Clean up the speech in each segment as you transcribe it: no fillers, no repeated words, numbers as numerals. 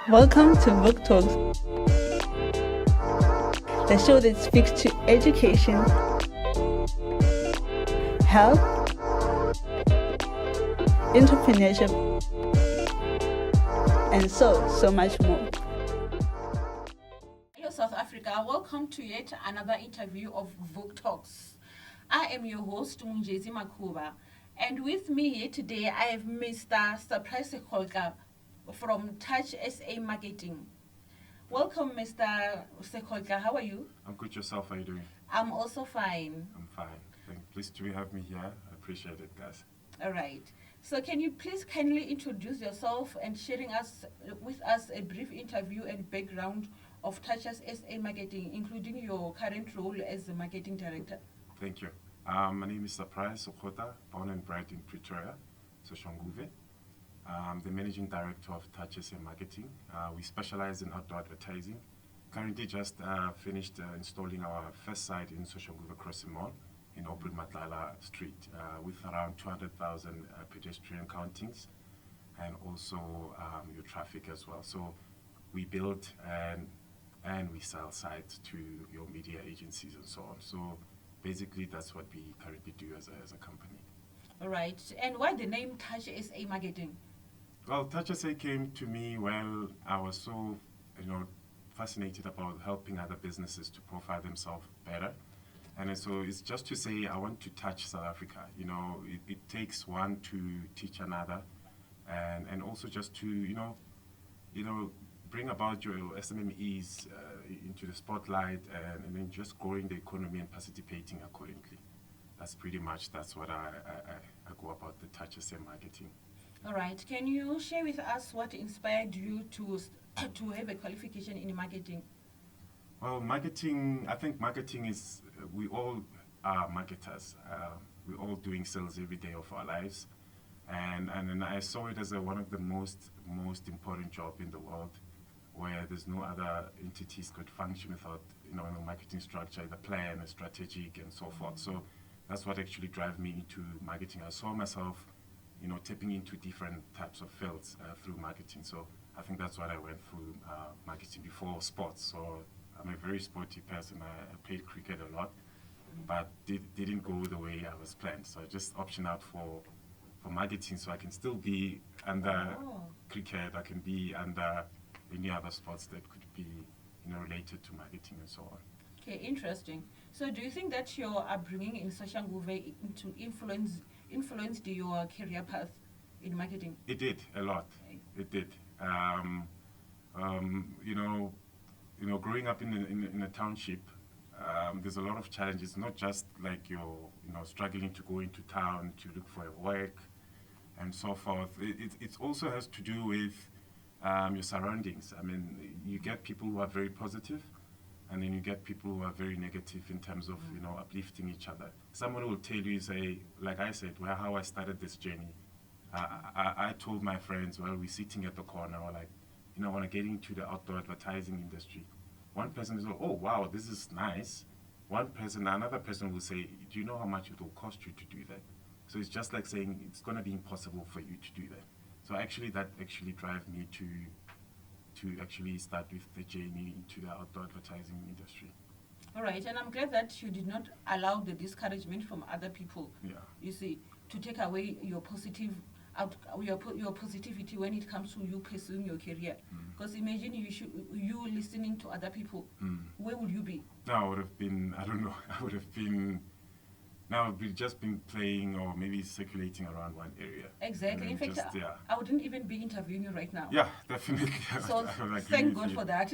Welcome to Book Talks, the show that speaks to education, health, entrepreneurship, and so much more. Hello, South Africa. Welcome to yet another interview of Book Talks. I am your host, Munjezi Makuba, and with me here today I have Mr. Sekgota from Touch SA Marketing. Welcome, Mr. Sekgota. How are you? I'm good. Yourself? How are you doing? I'm also fine. I'm fine. Pleased to have me here. I appreciate it, guys. All right. So can you please kindly introduce yourself and sharing with us a brief interview and background of Touch SA Marketing, including your current role as the marketing director? Thank you. My name is Sekgota, born and bred in Pretoria, Soshanguve. I'm the managing director of Touch SA Marketing. We specialize in outdoor advertising. Currently just finished installing our first site in Soshanguve Crossing Mall in Open Matlala Street with around 200,000 pedestrian countings and also your traffic as well. So we build and we sell sites to your media agencies and so on. So basically that's what we currently do as a company. All right. And why the name Touch SA Marketing? Well, Touch SA came to me when I was so, fascinated about helping other businesses to profile themselves better. And so it's just to say I want to touch South Africa. It takes one to teach another, and also just to, bring about your SMMEs into the spotlight and then just growing the economy and participating accordingly. That's what I go about the Touch SA Marketing. All right. Can you share with us what inspired you to have a qualification in marketing? Well, I think marketing is, we all are marketers. We're all doing sales every day of our lives. And I saw it as one of the most important job in the world, where there's no other entities could function without, a marketing structure, the plan, a strategic, and so forth. So that's what actually drive me into marketing. I saw myself tapping into different types of fields through marketing. So I think that's what I went through marketing before sports. So I'm a very sporty person. I played cricket a lot, but didn't go the way I was planned. So I just optioned out for marketing, so I can still be under cricket. I can be under any other sports that could be related to marketing and so on. Okay, interesting. So do you think that your upbringing in Soshanguve influenced your career path in marketing? It did a lot. It did. Growing up in a township, there's a lot of challenges. Not just like you're struggling to go into town to look for work and so forth. It also has to do with your surroundings. I mean, you get people who are very positive, and then you get people who are very negative in terms of uplifting each other. Someone will tell you, say, like I said, how I started this journey. I told my friends, while we're sitting at the corner, or like, I want to get into the outdoor advertising industry. One person is like, oh wow, this is nice. Another person will say, do you know how much it will cost you to do that? So it's just like saying it's going to be impossible for you to do that. So that actually drive me to actually start with the journey into the outdoor advertising industry. All right, and I'm glad that you did not allow the discouragement from other people. Yeah. You see, to take away your your positivity when it comes to you pursuing your career. Because imagine you listening to other people. Where would you be? Now I would have been, I don't know, now we've just been playing or maybe circulating around one area. Exactly. In fact, I wouldn't even be interviewing you right now. Yeah, definitely. So thank God for that.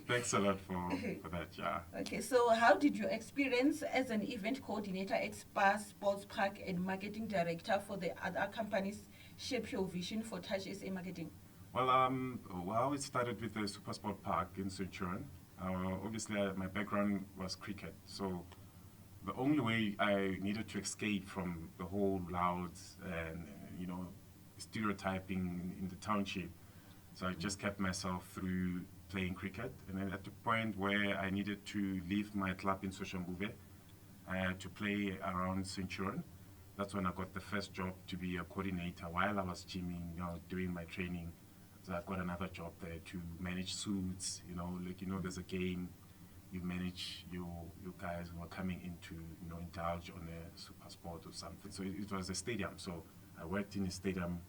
Thanks a lot for that, yeah. Okay, so how did your experience as an event coordinator at Spa Sports Park and marketing director for the other companies shape your vision for Touch SA Marketing? Well, it started with the Super Sport Park in Centurion. Obviously, my background was cricket, so the only way I needed to escape from the whole louds and stereotyping in the township, so I just kept myself through playing cricket. And then at the point where I needed to leave my club in Soshanguve to play around Centurion, That's when I got the first job to be a coordinator while I was gymming, doing my training. So I got another job there to manage suits, there's a game, you manage your guys who are coming in to, indulge on a super sport or something. So it was a stadium. So I worked in a stadium.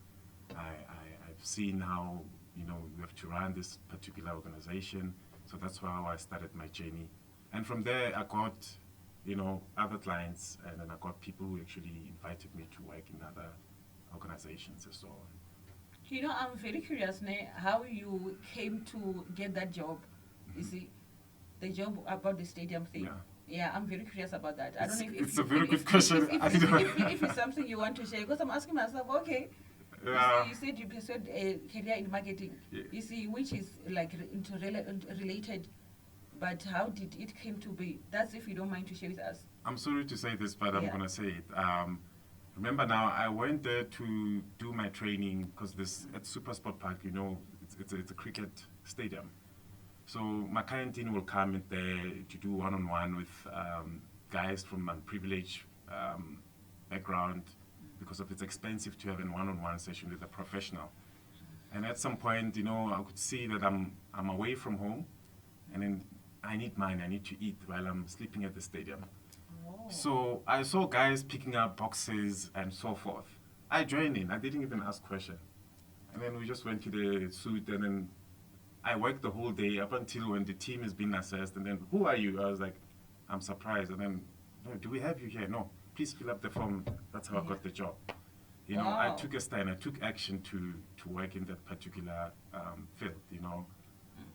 I've seen how, you have to run this particular organization. So that's how I started my journey. And from there, I got, other clients, and then I got people who actually invited me to work in other organizations and so on. I'm very curious how you came to get that job. You see, the job about the stadium thing. Yeah, I'm very curious about that. I don't know if it's a very good question. If it's something you want to share, because I'm asking myself, okay. You said you pursued a career in marketing. Yeah. You see, which is like related, but how did it came to be? That's if you don't mind to share with us. I'm sorry to say this, but I'm gonna say it. Remember now, I went there to do my training because this at Super Sport Park, it's a cricket stadium. So my client team will come in there to do one-on-one with guys from unprivileged background, because of it's expensive to have a one-on-one session with a professional. And at some point, I could see that I'm away from home, and then I need money, I need to eat while I'm sleeping at the stadium. Oh. So I saw guys picking up boxes and so forth. I joined in, I didn't even ask question. And then we just went to the suit, and then I worked the whole day up until when the team is being assessed, and then, who are you? I was like, I'm surprised. And then, no, do we have you here? No, please fill up the form. That's how I got the job. I took a stand, I took action to work in that particular field,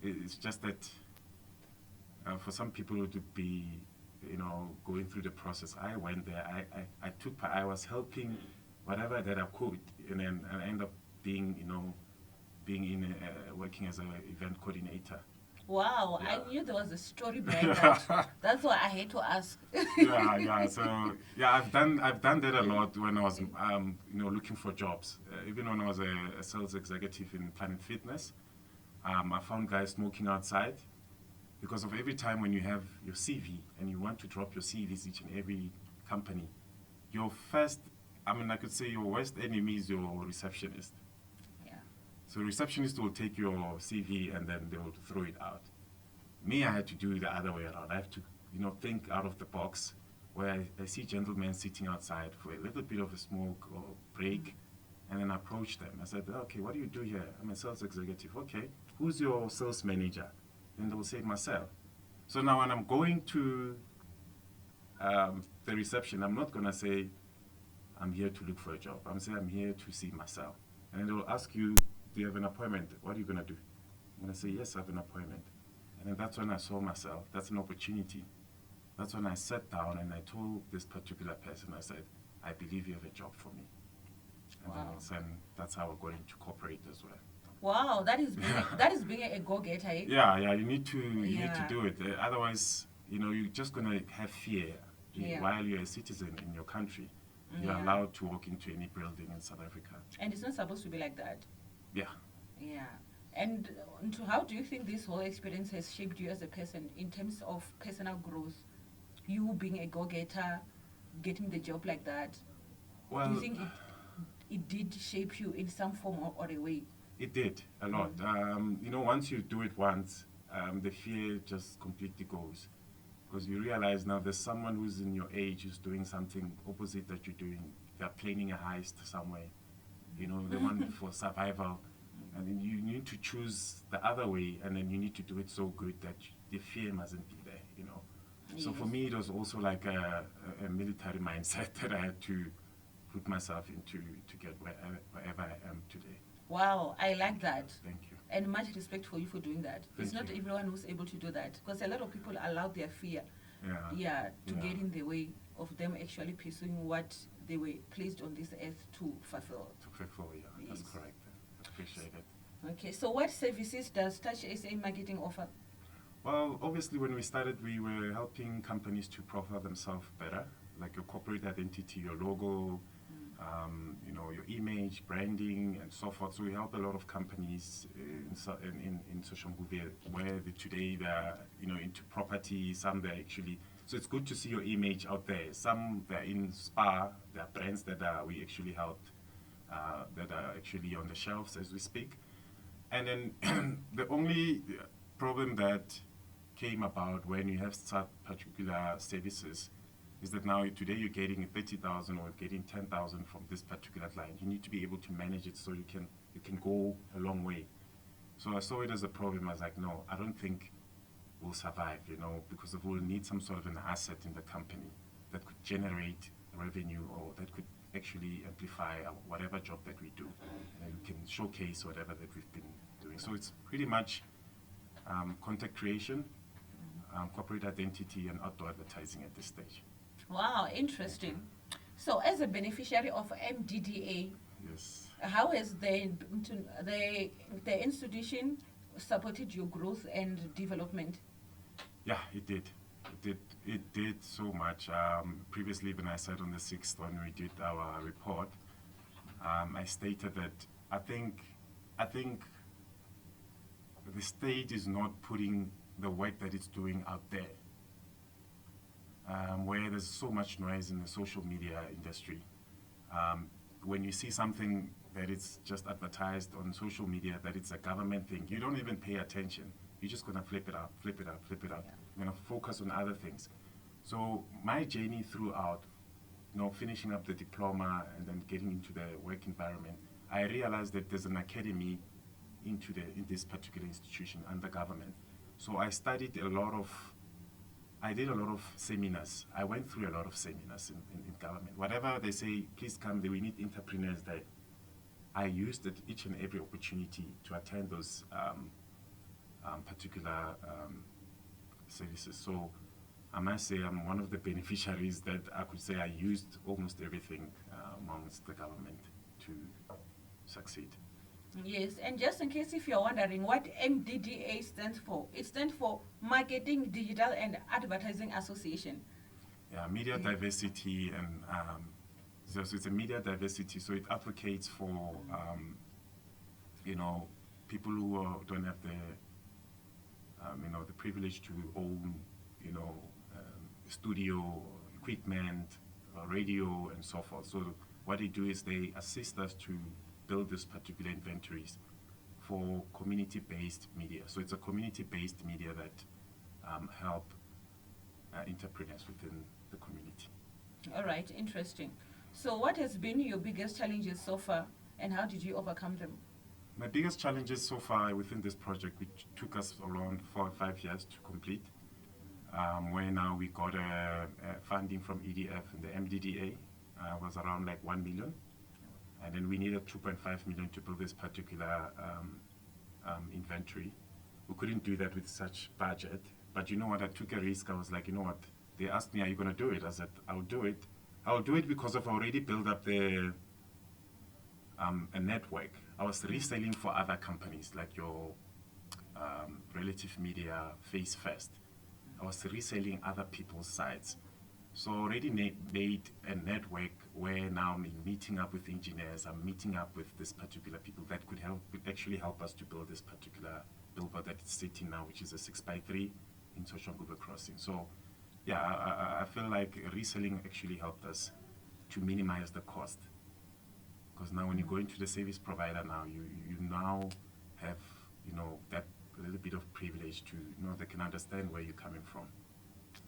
It's just that for some people to be, going through the process, I went there, I was helping whatever that I could, and then I ended up being, working as an event coordinator. Wow, Yeah. I knew there was a story behind that. That's why I had to ask. Yeah. So I've done that a lot when I was looking for jobs. Even when I was a sales executive in Planet Fitness, I found guys smoking outside because of every time when you have your CV and you want to drop your CVs each and every company, your first, I could say your worst enemy is your receptionist. So receptionist will take your CV and then they will throw it out. Me, I had to do it the other way around. I have to, think out of the box, where I see gentlemen sitting outside for a little bit of a smoke or break, and then approach them. I said, okay, what do you do here? I'm a sales executive. Okay, who's your sales manager? And they will say, myself. So now when I'm going to the reception, I'm not going to say, I'm here to look for a job. I'm saying, I'm here to see myself. And then they will ask you, do you have an appointment? What are you going to do? I'm going to say, yes, I have an appointment. And then that's when I saw myself. That's an opportunity. That's when I sat down and I told this particular person, I said, I believe you have a job for me. And then that's how I got into corporate as well. Wow, that is being a go-getter. Eh? Yeah, you need to do it. Otherwise, you're just going to have fear while you're a citizen in your country. You're allowed to walk into any building in South Africa. And it's not supposed to be like that. Yeah. And how do you think this whole experience has shaped you as a person in terms of personal growth? You being a go-getter, getting the job like that. Well, do you think it did shape you in some form or a way? It did, a lot. Once you do it once, the fear just completely goes. Because you realize now there's someone who's in your age who's doing something opposite that you're doing. They're planning a heist somewhere. They want for survival. And then you need to choose the other way, and then you need to do it so good that the fear mustn't be there, Yes. So for me, it was also like a military mindset that I had to put myself into to get wherever I am today. Wow, I like that. Thank you. And much respect for you for doing that. It's not you. everyone who's able to do that, because a lot of people allow their fear to get in the way of them actually pursuing what they were placed on this earth to fulfill. That's correct. I appreciate it. Okay, so what services does Touch SA Marketing offer? Well, obviously when we started, we were helping companies to profile themselves better, like your corporate identity, your logo, your image, branding, and so forth. So we help a lot of companies in Soshanguve, where today they're into property, some they're actually So it's good to see your image out there. Some, they're in spa, there are brands that we actually helped, that are actually on the shelves as we speak. And then the only problem that came about when you have such particular services is that now today you're getting 30,000 or getting 10,000 from this particular client. You need to be able to manage it so you can go a long way. So I saw it as a problem. I was like, no, I don't think we'll survive, because we'll need some sort of an asset in the company that could generate revenue or that could actually amplify whatever job that we do. And we can showcase whatever that we've been doing. So it's pretty much content creation, corporate identity, and outdoor advertising at this stage. Wow, interesting. So as a beneficiary of MDDA, Yes. how has the institution supported your growth and development? Yeah, it did. It did so much. Previously, when I sat on the 6th when we did our report, I stated that I think the state is not putting the work that it's doing out there. Where there's so much noise in the social media industry. When you see something that it's just advertised on social media, that it's a government thing, you don't even pay attention. You're just gonna flip it out. Yeah. You're gonna focus on other things. So my journey throughout, finishing up the diploma and then getting into the work environment, I realized that there's an academy in this particular institution under government. So I did a lot of seminars. I went through a lot of seminars in government. Whatever they say, please come, we need entrepreneurs there. I used each and every opportunity to attend those particular services. So I must say I'm one of the beneficiaries that I could say I used almost everything amongst the government to succeed. Yes, and just in case if you're wondering what MDDA stands for, it stands for Marketing, Digital and Advertising Association. Yeah, media diversity, and so it's a media diversity, so it advocates for people who don't have the privilege to own studio equipment, radio and so forth. So what they do is they assist us to build this particular inventories for community-based media. So it's a community-based media that help entrepreneurs within the community. All right, interesting. So what has been your biggest challenges so far and how did you overcome them? My biggest challenges so far within this project, which took us around 4 or 5 years to complete, where now we got funding from EDF and the MDDA, was around like 1 million. And then we needed 2.5 million to build this particular inventory. We couldn't do that with such budget. But you know what, I took a risk. I was like, you know what, they asked me, are you going to do it? I said, I'll do it. I'll do it because I've already built up a network. I was reselling for other companies like your Relative Media, Face First. I was reselling other people's sites. So already made a network where now I'm meeting up with engineers, I'm meeting up with this particular people that could actually help us to build this particular billboard that is sitting now, which is a 6x3 in Sekgota crossing. So yeah, I feel like reselling actually helped us to minimize the cost. Because now when you go into the service provider now, you now have, that little bit of privilege to, they can understand where you're coming from.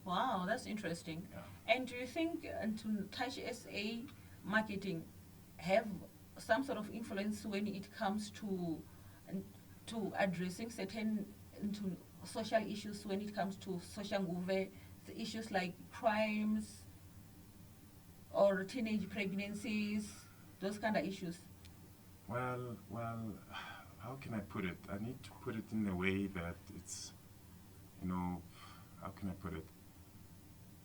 Wow, that's interesting. Yeah. And do you think to Touch SA marketing have some sort of influence when it comes to addressing certain social issues, when it comes to social movement, issues like crimes or teenage pregnancies, those kind of issues? Well, how can I put it? I need to put it in a way that it's, how can I put it?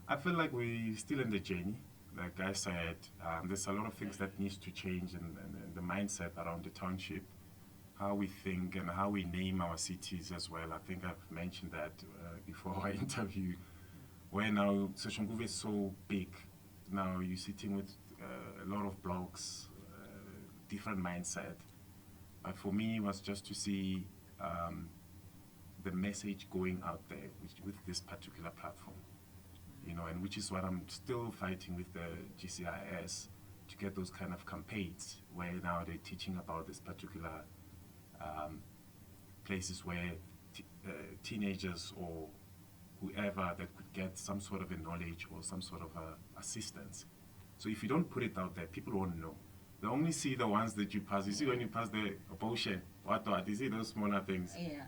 I feel like we're still in the journey. Like I said, there's a lot of things that needs to change in the mindset around the township, how we think and how we name our cities as well. I think I've mentioned that before our interview, where now Sekgota is so big. Now you're sitting with a lot of blocks, different mindset. But for me, it was just to see the message going out there with this particular platform. and which is what I'm still fighting with the GCIS to get those kind of campaigns where now they're teaching about this particular places where teenagers or whoever that could get some sort of a knowledge or some sort of assistance. So if you don't put it out there, people won't know. They only see the ones that you pass. You see when you pass the abortion, what, you see those smaller things. Yeah.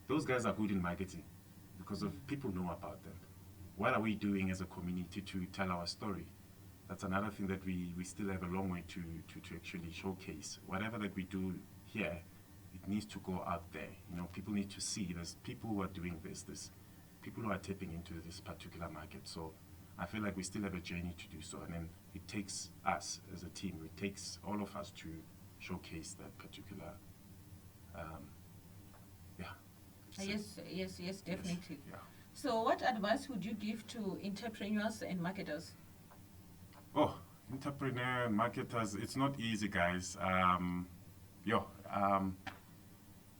Those guys are good in marketing because of people know about them. What are we doing as a community to tell our story? That's another thing that we still have a long way to actually showcase. Whatever that we do here, it needs to go out there. People need to see there's people who are doing this people who are tapping into this particular market. So I feel like we still have a journey to do so, and then it takes us as a team, it takes all of us to showcase that particular, Yes, definitely. Yes, yeah. So what advice would you give to entrepreneurs and marketers? Oh, entrepreneur, marketers, it's not easy, guys.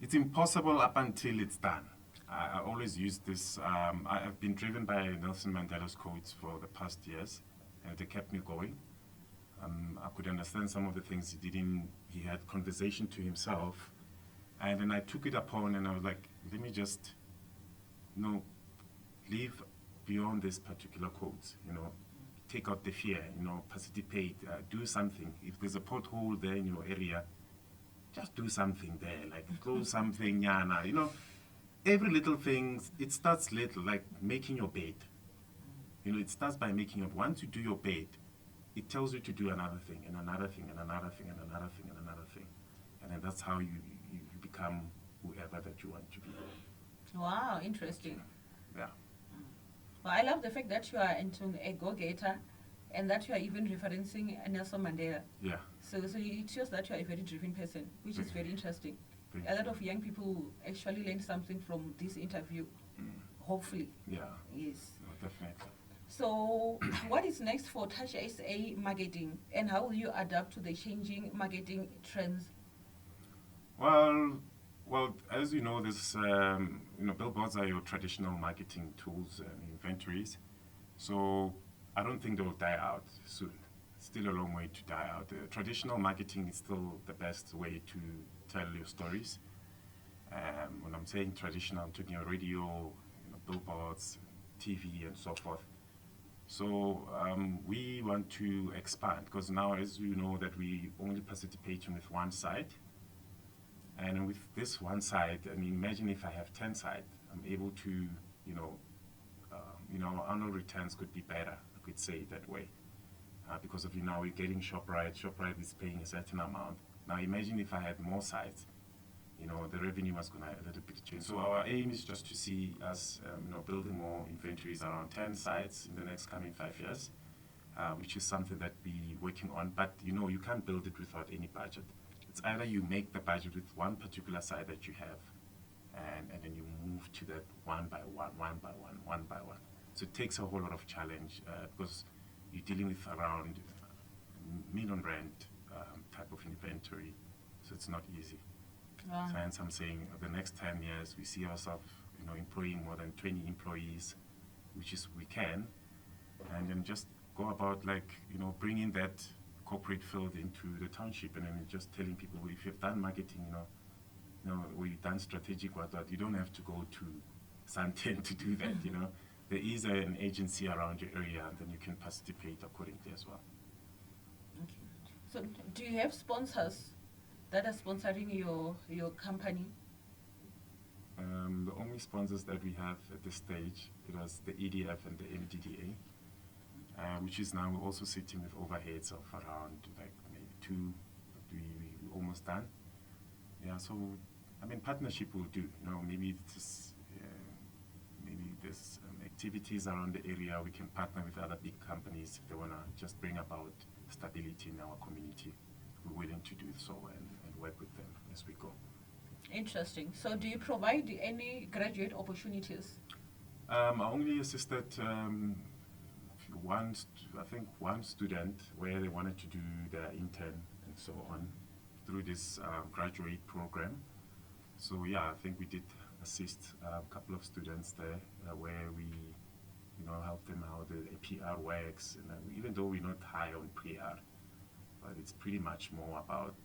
It's impossible up until it's done. I always use this. I've been driven by Nelson Mandela's quotes for the past years, and they kept me going. I could understand some of the things he didn't. He had conversation to himself, and then I took it upon, and I was like, let me just, live beyond this particular quotes. Take out the fear. Participate. Do something. If there's a pothole there in your area, just do something there. Like close something, yana. Every little thing, it starts little, like making your bed. It starts by making it. Once you do your bed, it tells you to do another thing, and another thing, and another thing, and another thing, and another thing. And then that's how you become whoever that you want to be. Wow, interesting. Yeah. Well, I love the fact that you are into a go-getter and that you are even referencing Nelson Mandela. Yeah. So it shows that you are a very driven person, which is very interesting. Thank A lot you. of young people actually learn something from this interview, hopefully. Yeah. Yes. No, definitely. So what is next for Touch SA marketing, and how will you adapt to the changing marketing trends? Well, as you know, this billboards are your traditional marketing tools and inventories. So I don't think they will die out soon. Still a long way to die out. Traditional marketing is still the best way to tell your stories. When I'm saying traditional, I'm talking about radio, billboards, TV, and so forth. So we want to expand because now, as you know, that we only participating with one site. And with this one site, imagine if I have 10 sites, I'm able to, our annual returns could be better, I could say it that way. Because of, we're getting ShopRite is paying a certain amount. Now imagine if I had more sites, the revenue was going to a little bit change. So our aim is just to see us, building more inventories around 10 sites in the next coming 5 years, which is something that we're working on. But, you can't build it without any budget. It's either you make the budget with one particular site that you have, and then you move to that one by one. So it takes a whole lot of challenge because you're dealing with around million rand type of inventory, so it's not easy. Wow. So hence I'm saying the next 10 years we see ourselves, employing more than 20 employees, which is we can, and then just go about bringing that corporate field into the township, and then just telling people, if you've done marketing, we've done strategic what, you don't have to go to Santen to do that. There is an agency around your area, and then you can participate accordingly as well. Okay. So do you have sponsors that are sponsoring your company? The only sponsors that we have at this stage, it was the EDF and the MDDA, which is now also sitting with overheads of around maybe 2, but we almost done. Yeah, so partnership will do. Maybe it's maybe there's activities around the area. We can partner with other big companies if they want to just bring about stability in our community. We're willing to do so and work with them as we go. Interesting. So do you provide any graduate opportunities? I only assisted one student where they wanted to do their intern and so on through this graduate program. So yeah, I think we did assist a couple of students there where we help them how the PR works. And even though we're not high on PR, but it's pretty much more about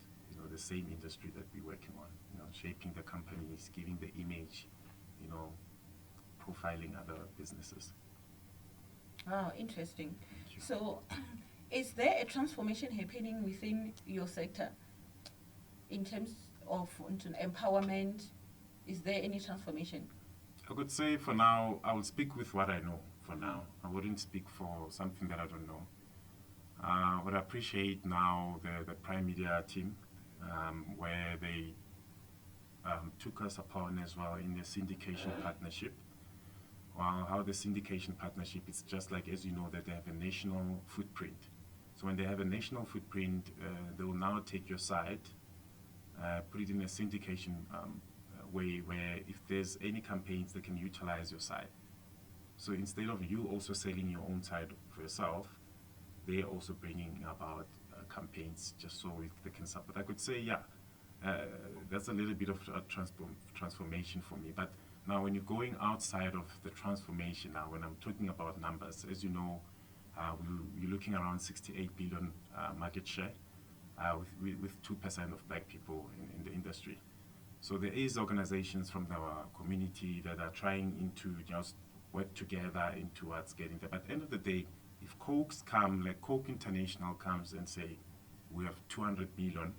the same industry that we're working on. Shaping the companies, giving the image, profiling other businesses. Oh, interesting. Thank you. So, is there a transformation happening within your sector in terms of empowerment? Is there any transformation? I could say for now, I will speak with what I know for now. I wouldn't speak for something that I don't know. What I appreciate now, the Prime Media team, where they took us upon as well in the syndication partnership. How the syndication partnership is just like, as you know, that they have a national footprint. So when they have a national footprint, they will now take your site, put it in a syndication way where if there's any campaigns, they can utilize your site. So instead of you also selling your own site for yourself, they're also bringing about campaigns just so they can support. I could say, yeah, that's a little bit of a transformation for me. But now when you're going outside of the transformation, now when I'm talking about numbers, as you know, we're looking around 68 billion market share with 2% of black people in the industry. So there is organizations from our community that are trying to just work together towards getting there. But at the end of the day, if Cokes come, like Coke International comes and say, we have 200 million,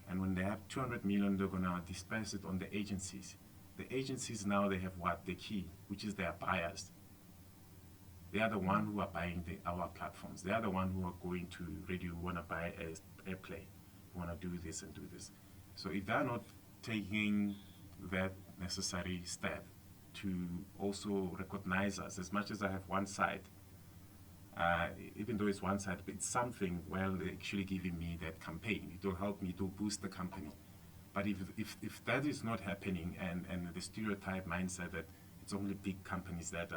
and when they have 200 million, they're going to disperse it on the agencies. The agencies now, they have what? The key, which is their buyers. They are the one who are buying our platforms. They are the one who are going to radio, want to buy Airplay, want to do this and do this. So if they're not taking that necessary step to also recognize us, as much as I have one side, even though it's one side, but it's something, well, they're actually giving me that campaign. It will help me to boost the company. But if that is not happening, and the stereotype mindset that it's only big companies that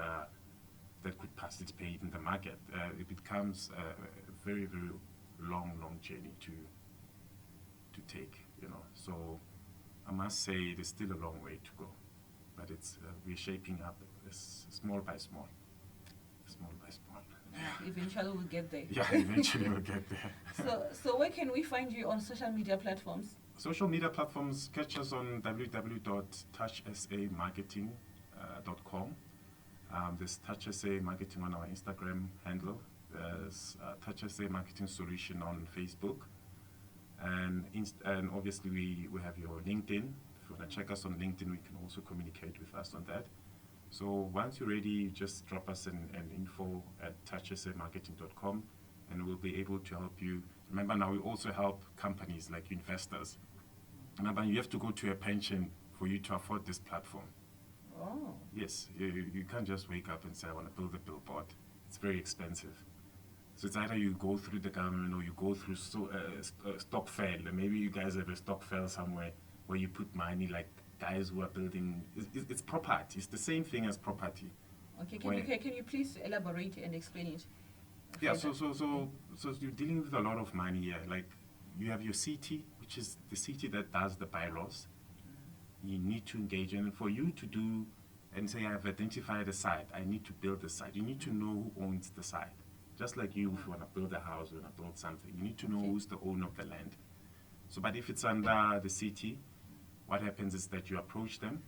could participate in the market, it becomes a very, very long journey to take, So I must say there's still a long way to go, but it's we're shaping up small by small. Eventually we'll get there. Yeah, eventually we'll get there. So where can we find you on social media platforms? Social media platforms, catch us on www.touchsamarketing.com. There's Touch SA Marketing on our Instagram handle. There's Touch SA Marketing Solution on Facebook. And obviously we have your LinkedIn. If you want to check us on LinkedIn, we can also communicate with us on that. So once you're ready, just drop us an info at touchsamarketing.com, and we'll be able to help you. Remember, now we also help companies like investors. Remember, you have to go to a pension for you to afford this platform. Oh. Yes, you can't just wake up and say, I want to build a billboard. It's very expensive. So it's either you go through the government or you go through stock fair. Maybe you guys have a stock fair somewhere where you put money, like guys who are building. It's property. It's the same thing as property. Okay, can you please elaborate and explain it? Yeah, so you're dealing with a lot of money here. Like you have your city, which is the city that does the bylaws. You need to engage in, and for you to do and say, I've identified a site, I need to build the site. You need to know who owns the site. Just like you, if you want to build a house, you want to build something, you need to know who's the owner of the land. So, but if it's under the city, what happens is that you approach them,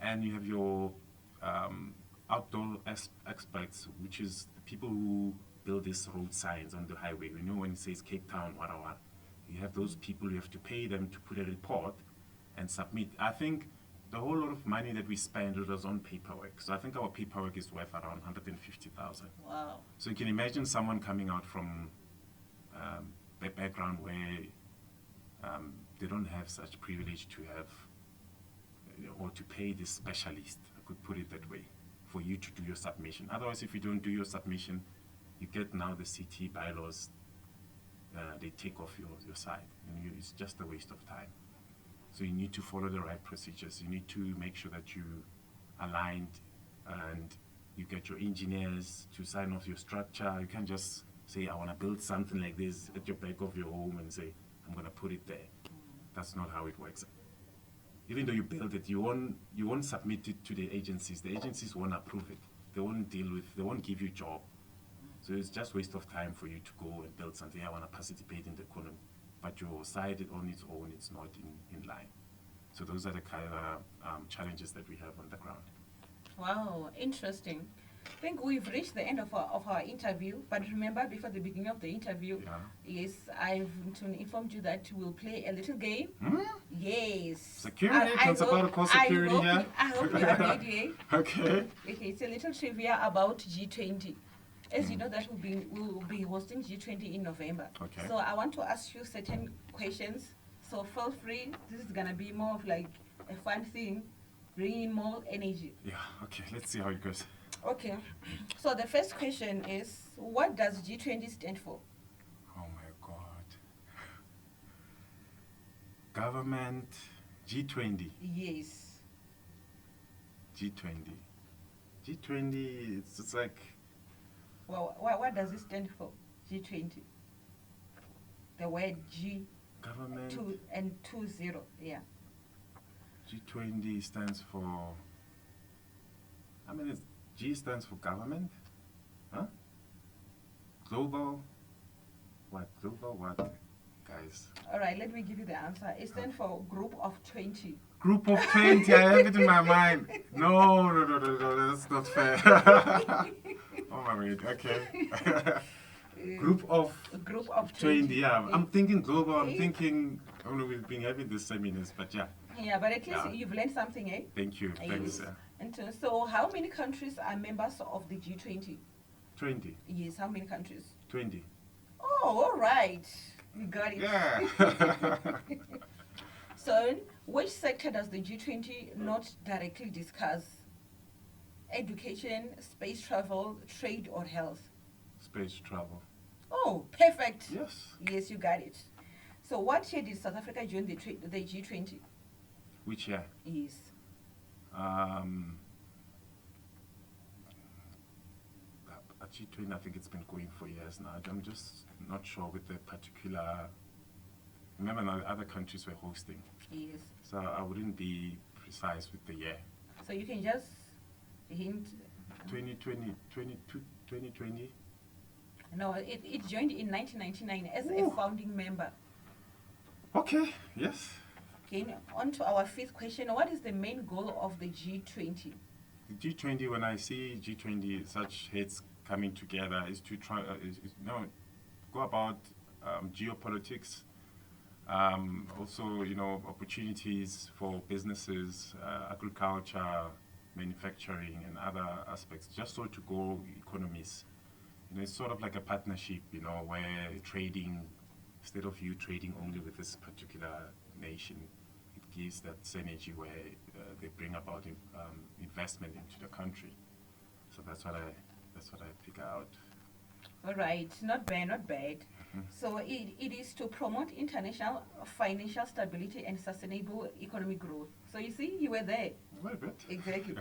and you have your outdoor experts, which is the people who build these road signs on the highway. You know, when it says Cape Town, Warawa, you have those people, you have to pay them to put a report and submit. I think the whole lot of money that we spend was on paperwork. So I think our paperwork is worth around 150,000. Wow. So you can imagine someone coming out from a background where they don't have such privilege to have or to pay this specialist, I could put it that way, for you to do your submission. Otherwise, if you don't do your submission, you get now the city bylaws, they take off your site. And it's just a waste of time. So you need to follow the right procedures. You need to make sure that you aligned and you get your engineers to sign off your structure. You can't just say, I want to build something like this at your back of your home and say, I'm going to put it there. That's not how it works. Even though you build it, you won't submit it to the agencies. The agencies won't approve it. they won't give you job. So it's just waste of time for you to go and build something. I want to participate in the economy, but your side on its own, it's not in line. So those are the kind of challenges that we have on the ground. Wow, interesting. I think we've reached the end of our interview, but remember, before the beginning of the interview, yes, I've informed you that we'll play a little game. Yes. Security? Security, yeah? I hope you are ready. Okay. Okay, it's a little trivia about G20. As you know, that we'll be hosting G20 in November. Okay. So I want to ask you certain questions. So feel free. This is gonna be more of like a fun thing, bringing more energy. Yeah. Okay. Let's see how it goes. Okay. So the first question is, what does G20 stand for? Oh my God. Government G20. Yes. G20. G20. It's like. Well, what does it stand for? G20. The word G. Government. 2 and 20. Yeah. G20 stands for. I mean, G stands for government. Huh? Global. What? Global what? Guys. All right, let me give you the answer. It stands for Group of 20. Group of 20. I have it in my mind. No, that's not fair. Oh my word. Okay. Group of 20. Yeah, I'm thinking global. I'm thinking. Oh no, we've been having these seminars, but yeah. Yeah, but at least you've learned something, eh? Thank you. Thanks. Yes. And so, how many countries are members of the G20? 20. Yes, how many countries? 20. Oh, all right. You got it. Yeah. So, which sector does the G20 not directly discuss? Education, space travel, trade, or health? Space travel. Oh, perfect. Yes. Yes, you got it. So, what year did South Africa join the G20? Which year? Yes. At G20, I think it's been going for years now. I'm just not sure with the particular. Remember, now other countries were hosting. Yes. So I wouldn't be precise with the year. So you can just hint. 2020, 2020. No, it joined in 1999 as a founding member. Okay, yes. Okay, on to our fifth question. What is the main goal of the G20? The G20, when I see G20, such heads coming together, is to try, go about geopolitics, also, opportunities for businesses, agriculture, manufacturing, and other aspects, just so to grow economies. It's sort of like a partnership, where trading, instead of you trading only with this particular nation, it gives that synergy where they bring about investment into the country. So that's what I pick out. All right, not bad, not bad. So it is to promote international financial stability and sustainable economic growth. So you see, you were there. Very good. Exactly.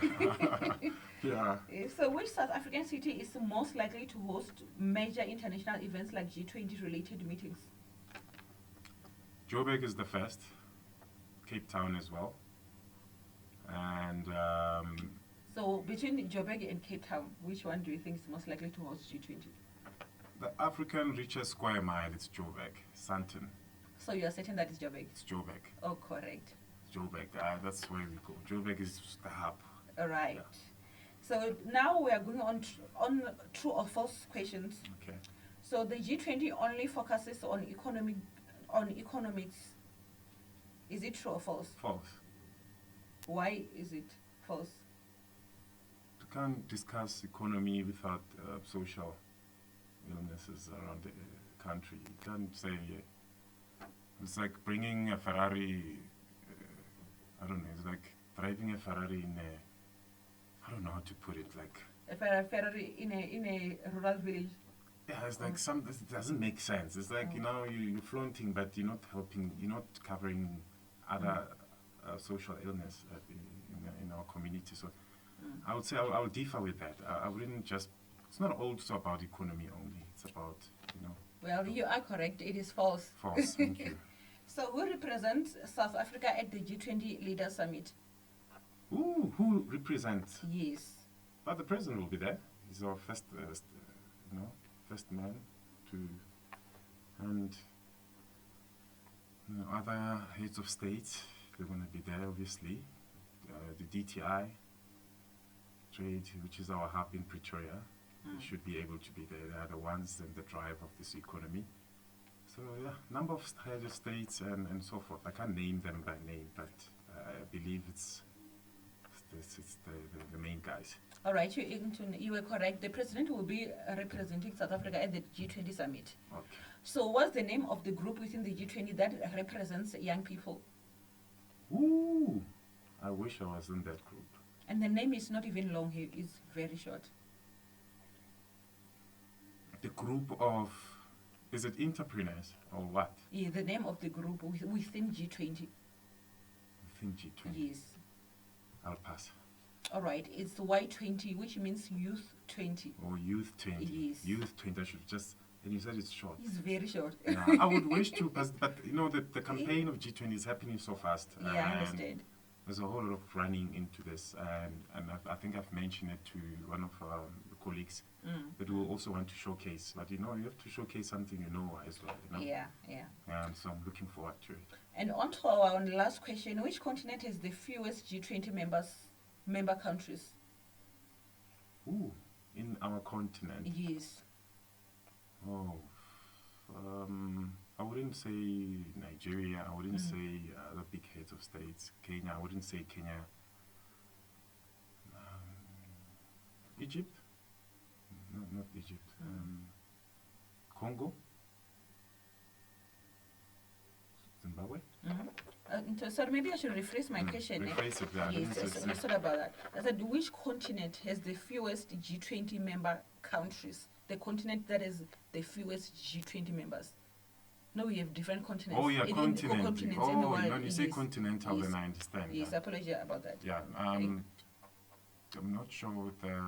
Yeah. So which South African city is most likely to host major international events like G20 related meetings? Joburg is the first. Cape Town as well. And so between Joburg and Cape Town, which one do you think is most likely to host G20? the African richest square mile is Joburg, Sandton. So you are certain that is Joburg? It's Joburg. Oh, correct. Joburg, that's where we go. Joburg is the hub. All right. Yeah. So now we are going on true or false questions. Okay. So the G20 only focuses on economics. Is it true or false? False. Why is it false? You can't discuss economy without social illnesses around the country. You can't say it's like bringing a Ferrari. I don't know. It's like driving a Ferrari in a. I don't know how to put it. Like A Ferrari in a rural village. yeah, it's like it doesn't make sense. It's like you're flaunting, but you're not helping. You're not covering other social illness in our community. So I would say I would differ with that. I wouldn't just. It's not also about economy only. It's about Well, you are correct. It is false. False. Thank you. So who represents South Africa at the G20 Leader Summit? Ooh, who represents? Yes. But the president will be there. He's our first, first man to, and other heads of state. They're going to be there, obviously. The DTI trade, which is our hub in Pretoria, they should be able to be there. They are the ones in the drive of this economy. So yeah, number of heads of states and so forth. I can't name them by name, but I believe it's the main guys. All right, you were correct. The president will be representing South Africa at the G20 summit. Okay. So what's the name of the group within the G20 that represents young people? Ooh, I wish I was in that group. And the name is not even long here, it's very short. The group of, is it entrepreneurs or what? Yeah, the name of the group within G20. Within G20? Yes. I'll pass. All right, it's Y20, which means Youth 20. Or Youth 20. Yes. Youth 20, I should just, and you said it's short. It's very short. Yeah, I would wish to, but the campaign of G20 is happening so fast. Yeah, I understand. There's a whole lot of running into this, and I think I've mentioned it to one of the colleagues that we also want to showcase. But you have to showcase something as well. Yeah. So I'm looking forward to it. And on to our last question: which continent has the fewest G20 member countries? Ooh, in our continent. Yes. Oh, I wouldn't say Nigeria. I wouldn't say the big heads of states. Kenya. I wouldn't say Kenya. Egypt. No, not Egypt. Congo. Zimbabwe. So maybe I should rephrase my question. Rephrase it, yeah. Yes, it's not about that. I said, which continent has the fewest G20 member countries? The continent that has the fewest G20 members. No, we have different continents. Oh, yeah, continents in the world. When you say Yes. continental, Yes. then I understand. Yes, Yeah, I apologize about that. yeah. I'm not sure with the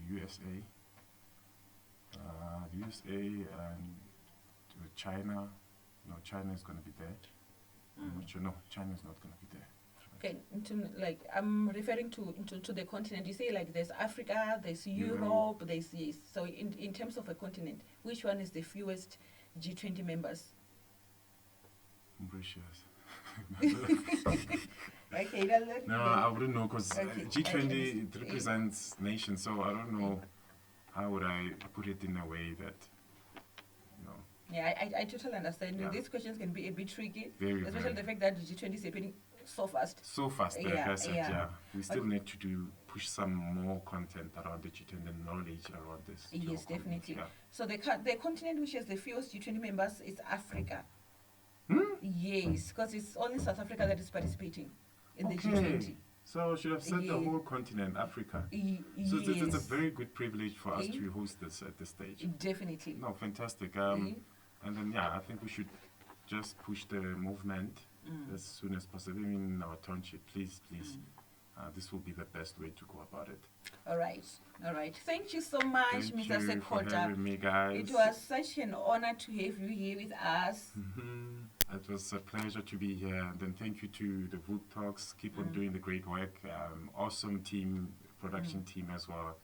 USA. The USA and China. No, China is going to be there. I'm not sure. No, China is not going to be there. Okay, I'm referring to the continent. You say there's Africa, there's Europe, there's yes. So in terms of a continent, which one is the fewest G20 members? Mauritius. Okay, No, I wouldn't know because Okay, G20 it represents nations, so I don't know how would I put it in a way that Yeah, I totally understand. Yeah. These questions can be a bit tricky, very, especially very the fact that G20 is happening so fast. so fast. Yeah, That's it, yeah. yeah. We still need to push some more content around the G20 and knowledge around this. to Yes, our colleagues, definitely. Yeah. So the continent which has the fewest G20 members is Africa. Hmm? Yes, because it's only South Africa that is participating in the Okay. G20. So I should have said the Yeah. whole continent, Africa. Yes. So it's a very good privilege for us Yeah. to host this at this stage. Definitely. No, fantastic. Yeah. And then, I think we should just push the movement as soon as possible in our township. Please. This will be the best way to go about it. All right. Thank you so much, Thank Mr. you for Sekgota. having me, guys. It was such an honor to have you here with us. It was a pleasure to be here. And then thank you to the Voot Talks. Keep on doing the great work. Awesome team, production team as well.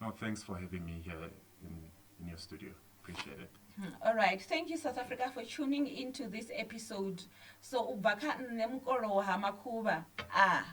No, thanks for having me here in your studio. Appreciate it. All right. Thank you, South Africa, for tuning into this episode. So, ubaka nemkoro hamakuba. Ah.